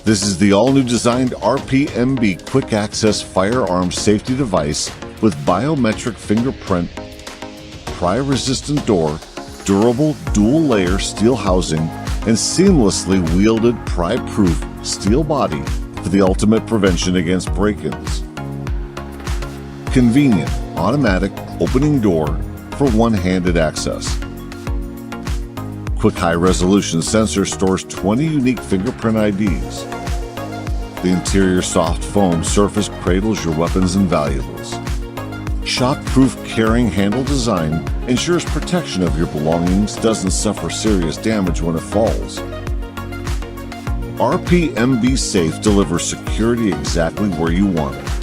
This is the all-new designed RPMB quick access firearm safety device with biometric fingerprint, pry-resistant door, durable dual-layer steel housing, and seamlessly wielded pry-proof steel body for the ultimate prevention against break-ins. Convenient, automatic opening door for one-handed access. Quick high-resolution sensor stores 20 unique fingerprint IDs. The interior soft foam surface cradles your weapons and valuables. Shock-proof carrying handle design ensures protection of your belongings doesn't suffer serious damage when it falls. RPMB Safe delivers security exactly where you want it.